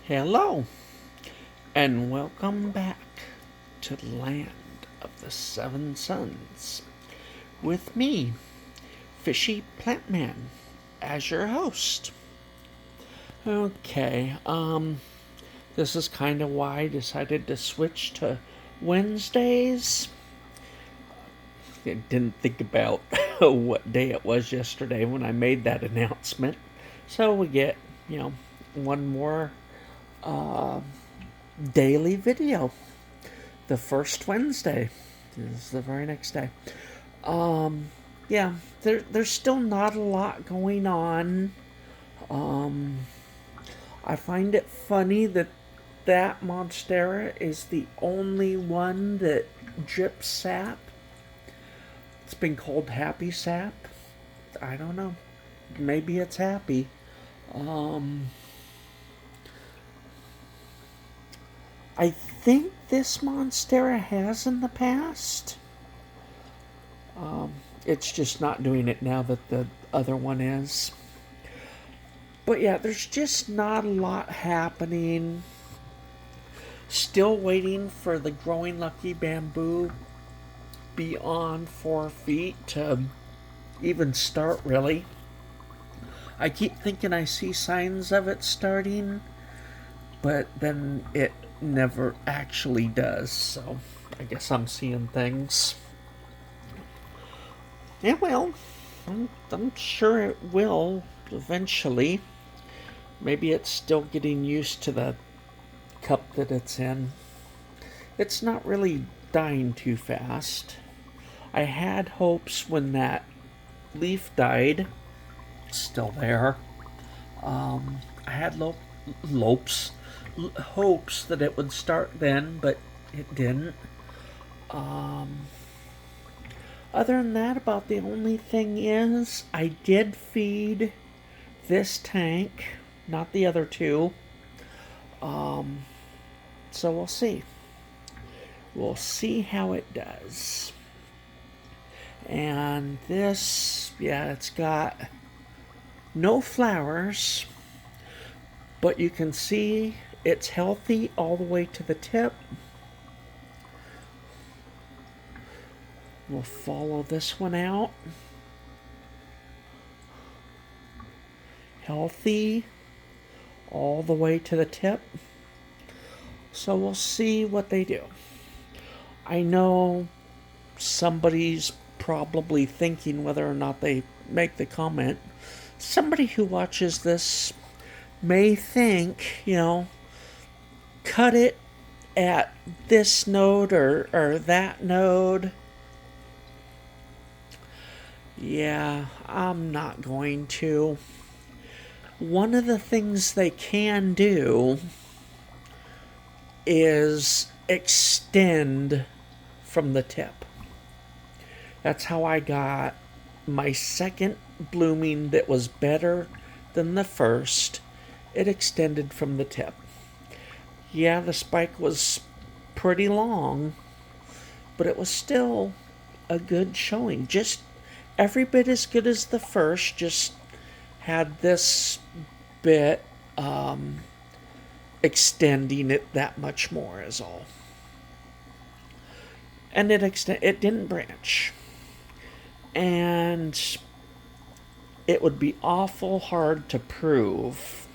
Hello, and welcome back to the land of the seven suns with me, Fishy Plantman, as your host. Okay, this is kind of why I decided to switch to Wednesdays. I didn't think about what day it was yesterday when I made that announcement. So we get, you know, one more uh, daily video. The first Wednesday is the very next day. Um, yeah, there's still not a lot going on. Um, I find it funny that Monstera is the only one that drips sap. It's been called happy sap. I don't know. Maybe it's happy. Um, I think this Monstera has in the past. It's just not doing it now that the other one is. But yeah, there's just not a lot happening. Still waiting for the Growing Lucky Bamboo beyond 4 feet to even start, really. I keep thinking I see signs of it starting, but then it never actually does, so I guess I'm seeing things. Yeah, well, I'm sure it will eventually. Maybe it's still getting used to the cup that it's in. It's not really dying too fast. I had hopes when that leaf died. It's still there. I had hopes that it would start then, but it didn't. Other than that, about the only thing is I did feed this tank, not the other two. So we'll see. We'll see how it does. And this, yeah, it's got no flowers, but you can see it's healthy all the way to the tip. We'll follow this one out. Healthy all the way to the tip. So we'll see what they do. I know somebody's probably thinking whether or not they make the comment. Somebody who watches this may think, cut it at this node or that node. Yeah, I'm not going to. One of the things they can do is extend from the tip. That's how I got my second blooming that was better than the first. It extended from the tip. Yeah, the spike was pretty long, but it was still a good showing. Just every bit as good as the first, just had this bit extending it that much more is all. And it didn't branch. And it would be awful hard to prove,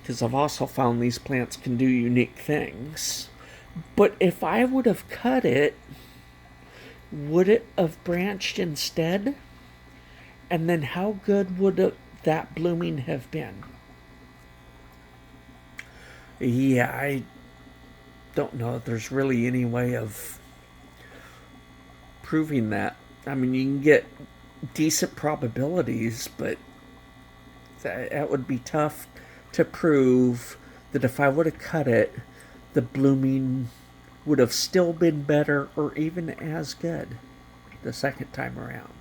because I've also found these plants can do unique things. But if I would have cut it, would it have branched instead? And then how good would that blooming have been? Yeah, I don't know if there's really any way of proving that. I mean, you can get decent probabilities, but that would be tough to prove that if I would have cut it, the blooming would have still been better or even as good the second time around.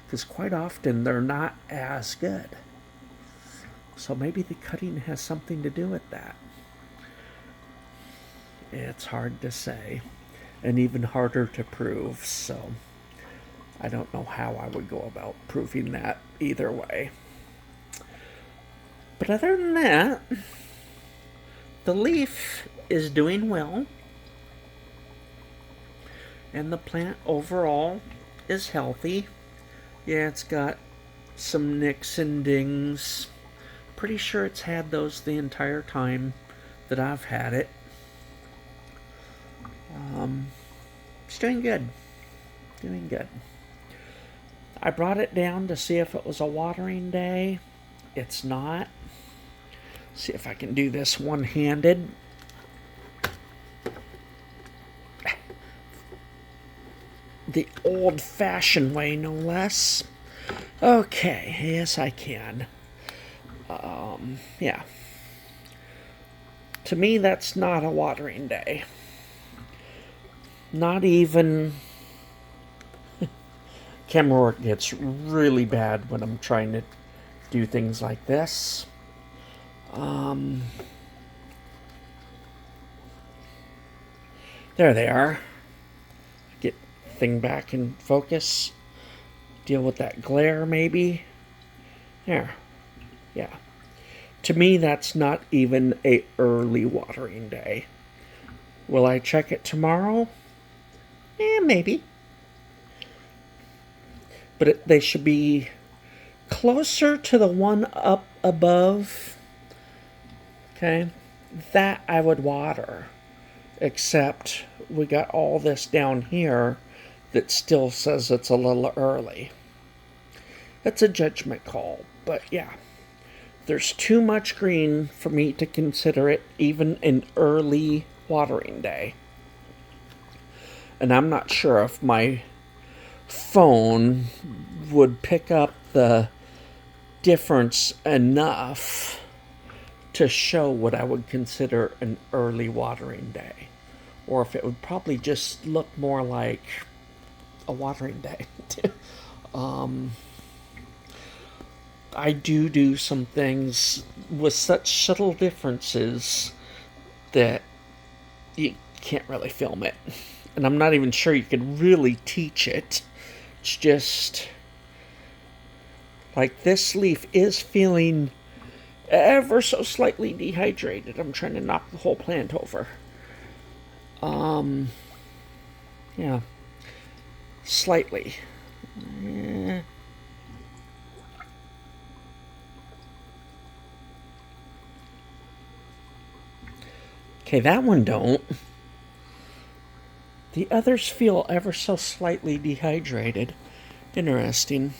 Because quite often they're not as good. So maybe the cutting has something to do with that. It's hard to say, and even harder to prove, so I don't know how I would go about proving that either way. But other than that, the leaf is doing well, and the plant overall is healthy. Yeah, it's got some nicks and dings. Pretty sure it's had those the entire time that I've had it. It's doing good. Doing good. I brought it down to see if it was a watering day. It's not. See if I can do this one-handed. The old-fashioned way, no less. Okay, yes I can. Yeah. To me, that's not a watering day. Not even... Camera work gets really bad when I'm trying to do things like this. There they are. Get thing back in focus. Deal with that glare, maybe. There. Yeah. To me, that's not even a early watering day. Will I check it tomorrow? Maybe. But they should be closer to the one up above. Okay? That I would water. Except we got all this down here that still says it's a little early. That's a judgment call, but yeah. There's too much green for me to consider it even an early watering day. And I'm not sure if my phone would pick up the difference enough to show what I would consider an early watering day. Or if it would probably just look more like a watering day. I do some things with such subtle differences that you can't really film it. And I'm not even sure you could really teach it. It's just like this leaf is feeling ever so slightly dehydrated. I'm trying to knock the whole plant over. Yeah. Slightly. Okay, that one don't. The others feel ever so slightly dehydrated. Interesting.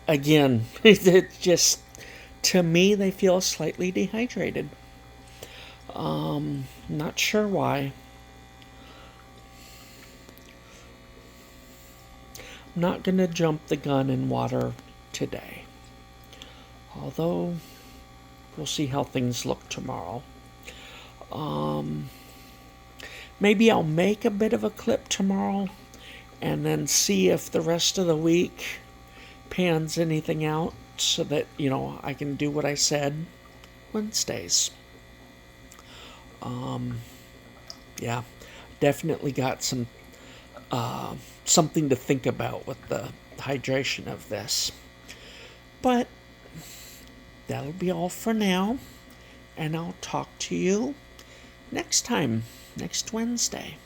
Again, it just, to me, they feel slightly dehydrated. Not sure why. I'm not gonna jump the gun and water today. Although, we'll see how things look tomorrow. Maybe I'll make a bit of a clip tomorrow and then see if the rest of the week pans anything out so that, I can do what I said Wednesdays. Yeah, definitely got some something to think about with the hydration of this. But that'll be all for now, and I'll talk to you next time, next Wednesday.